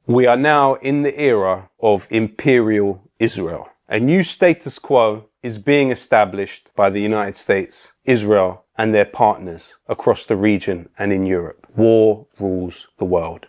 We are now in the era of Imperial Israel. A new status quo is being established by the United States, Israel, and their partners across the region and in Europe. War rules the world.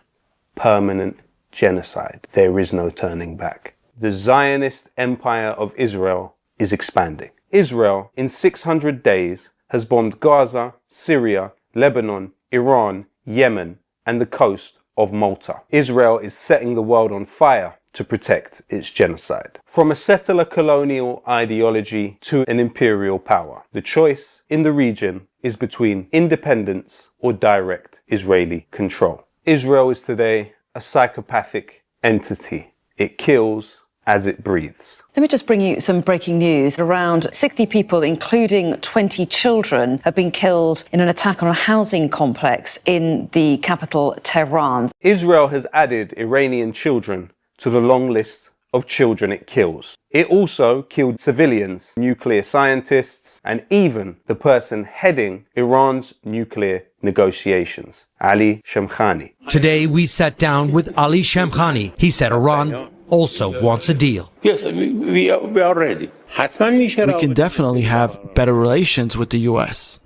Permanent genocide. There is no turning back. The Zionist Empire of Israel is expanding. Israel, in 600 days, has bombed Gaza, Syria, Lebanon, Iran, Yemen, and the coast of Malta. Israel is setting the world on fire to protect its genocide. From a settler colonial ideology to an imperial power, the choice in the region is between independence or direct Israeli control. Israel is today a psychopathic entity. It kills as it breathes. Let me just bring you some breaking news. Around 60 people, including 20 children, have been killed in an attack on a housing complex in the capital, Tehran. Israel has added Iranian children to the long list of children it kills. It also killed civilians, nuclear scientists, and even the person heading Iran's nuclear negotiations, Ali Shamkhani. Today we sat down with Ali Shamkhani. He said Iran also wants a deal. Yes, we are ready. We can definitely have better relations with the U.S.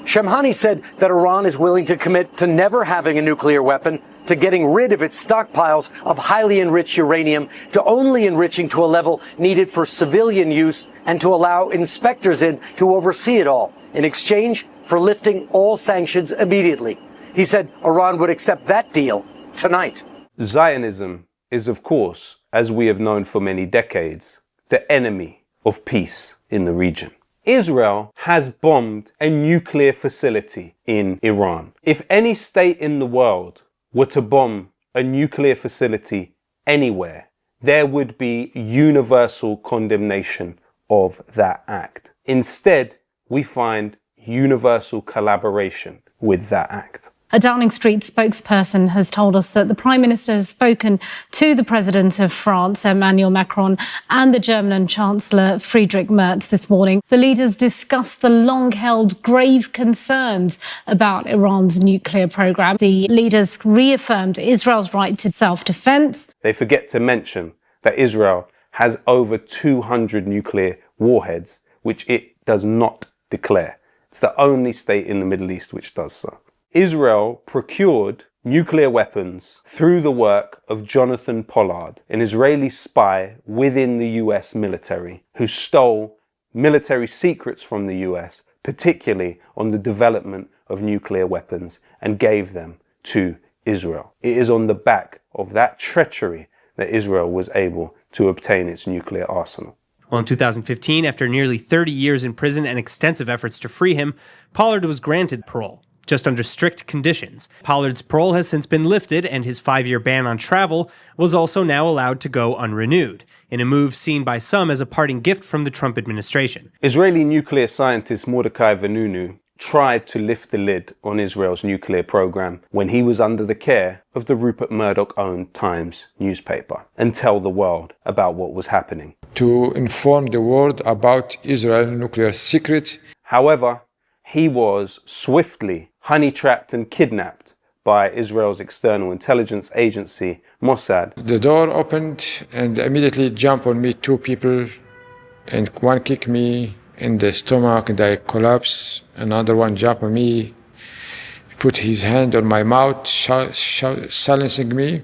Shamkhani said that Iran is willing to commit to never having a nuclear weapon, to getting rid of its stockpiles of highly enriched uranium, to only enriching to a level needed for civilian use, and to allow inspectors in to oversee it all, in exchange for lifting all sanctions immediately. He said Iran would accept that deal tonight. Zionism is, of course, as we have known for many decades, the enemy of peace in the region. Israel has bombed a nuclear facility in Iran. If any state in the world were to bomb a nuclear facility anywhere, there would be universal condemnation of that act. Instead, we find universal collaboration with that act. A Downing Street spokesperson has told us that the Prime Minister has spoken to the President of France, Emmanuel Macron, and the German Chancellor Friedrich Merz this morning. The leaders discussed the long-held grave concerns about Iran's nuclear program. The leaders reaffirmed Israel's right to self-defense. They forget to mention that Israel has over 200 nuclear warheads, which it does not declare. It's the only state in the Middle East which does so. Israel procured nuclear weapons through the work of Jonathan Pollard, an Israeli spy within the US military, who stole military secrets from the US, particularly on the development of nuclear weapons, and gave them to Israel. It is on the back of that treachery that Israel was able to obtain its nuclear arsenal. Well, in 2015, after nearly 30 years in prison and extensive efforts to free him, Pollard was granted parole, just under strict conditions. Pollard's parole has since been lifted, and his 5-year ban on travel was also now allowed to go unrenewed, in a move seen by some as a parting gift from the Trump administration. Israeli nuclear scientist Mordechai Vanunu tried to lift the lid on Israel's nuclear program when he was under the care of the Rupert Murdoch-owned Times newspaper, and tell the world about what was happening. To inform the world about Israel's nuclear secret. However, he was swiftly honey-trapped and kidnapped by Israel's external intelligence agency, Mossad. The door opened and immediately jumped on me 2 people, and one kicked me in the stomach and I collapsed. Another one jumped on me, put his hand on my mouth, silencing me.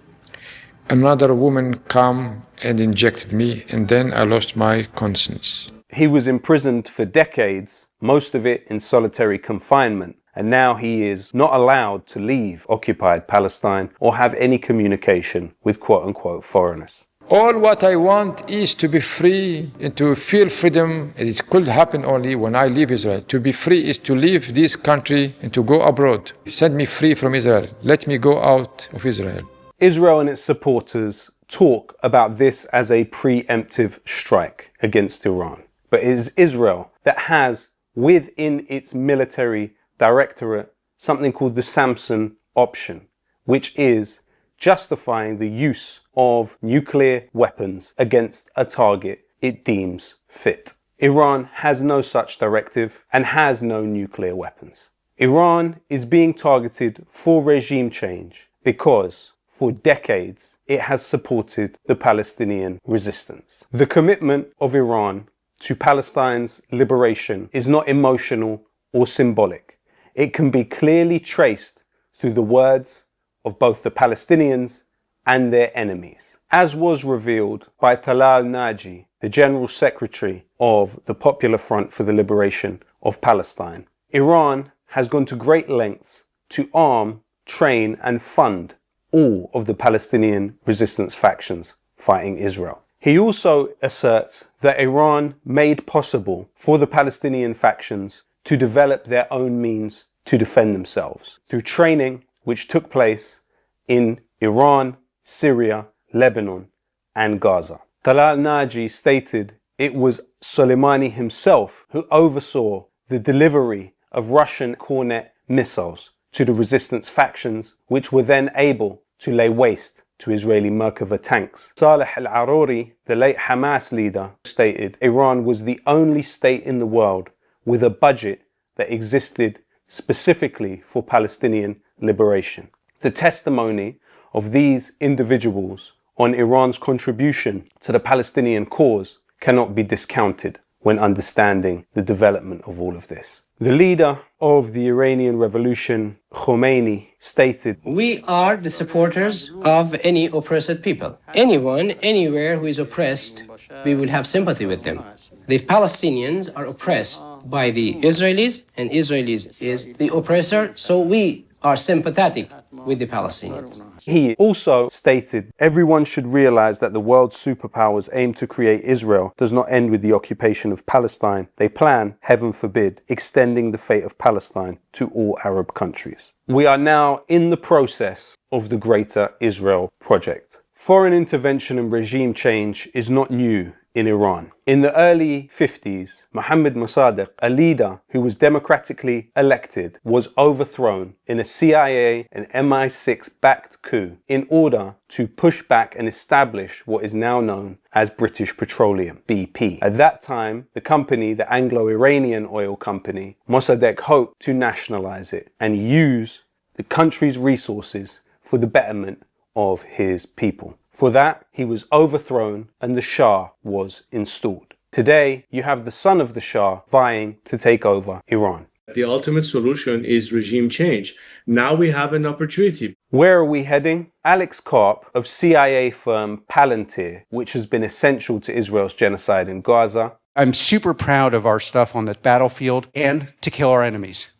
Another woman came and injected me, and then I lost my conscience. He was imprisoned for decades, most of it in solitary confinement, and now he is not allowed to leave occupied Palestine or have any communication with quote-unquote foreigners. All what I want is to be free and to feel freedom. It could happen only when I leave Israel. To be free is to leave this country and to go abroad. Send me free from Israel. Let me go out of Israel. Israel and its supporters talk about this as a preemptive strike against Iran. But it is Israel that has within its military directorate something called the Samson option, which is justifying the use of nuclear weapons against a target it deems fit. Iran has no such directive and has no nuclear weapons. Iran is being targeted for regime change because for decades, it has supported the Palestinian resistance. The commitment of Iran to Palestine's liberation is not emotional or symbolic. It can be clearly traced through the words of both the Palestinians and their enemies. As was revealed by Talal Naji, the General Secretary of the Popular Front for the Liberation of Palestine, Iran has gone to great lengths to arm, train and fund all of the Palestinian resistance factions fighting Israel. He also asserts that Iran made possible for the Palestinian factions to develop their own means to defend themselves through training which took place in Iran, Syria, Lebanon and Gaza. Talal Naji stated it was Soleimani himself who oversaw the delivery of Russian Kornet missiles to the resistance factions, which were then able to lay waste to Israeli Merkava tanks. Saleh al-Aruri, the late Hamas leader, stated Iran was the only state in the world with a budget that existed specifically for Palestinian liberation. The testimony of these individuals on Iran's contribution to the Palestinian cause cannot be discounted when understanding the development of all of this. The leader of the Iranian Revolution, Khomeini, stated, "We are the supporters of any oppressed people. Anyone, anywhere who is oppressed, we will have sympathy with them. The Palestinians are oppressed by the Israelis, and Israelis is the oppressor, so we are sympathetic with the Palestinians." He also stated, everyone should realize that the world's superpowers aim to create Israel does not end with the occupation of Palestine. They plan, heaven forbid, extending the fate of Palestine to all Arab countries. We are now in the process of the Greater Israel Project. Foreign intervention and regime change is not new in Iran. In the early 50s, Mohammad Mossadegh, a leader who was democratically elected, was overthrown in a CIA and MI6-backed coup in order to push back and establish what is now known as British Petroleum, BP. At that time, the company, the Anglo-Iranian oil company, Mossadegh hoped to nationalize it and use the country's resources for the betterment of his people. For that, he was overthrown and the Shah was installed. Today, you have the son of the Shah vying to take over Iran. The ultimate solution is regime change. Now we have an opportunity. Where are we heading? Alex Karp of CIA firm Palantir, which has been essential to Israel's genocide in Gaza. I'm super proud of our stuff on the battlefield and to kill our enemies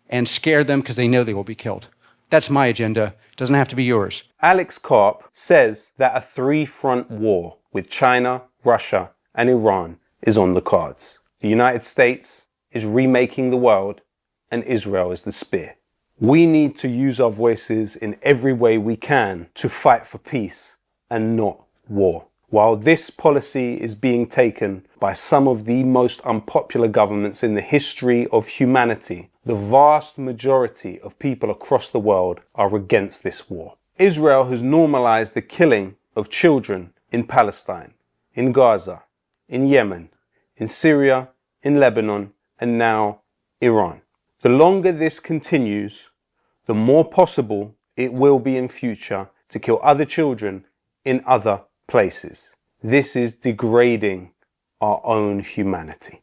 and scare them because they know they will be killed. That's my agenda. It doesn't have to be yours. Alex Karp says that a three-front war with China, Russia, and Iran is on the cards. The United States is remaking the world, and Israel is the spear. We need to use our voices in every way we can to fight for peace and not war. While this policy is being taken by some of the most unpopular governments in the history of humanity, the vast majority of people across the world are against this war. Israel has normalized the killing of children in Palestine, in Gaza, in Yemen, in Syria, in Lebanon, and now Iran. The longer this continues, the more possible it will be in future to kill other children in other places. This is degrading our own humanity.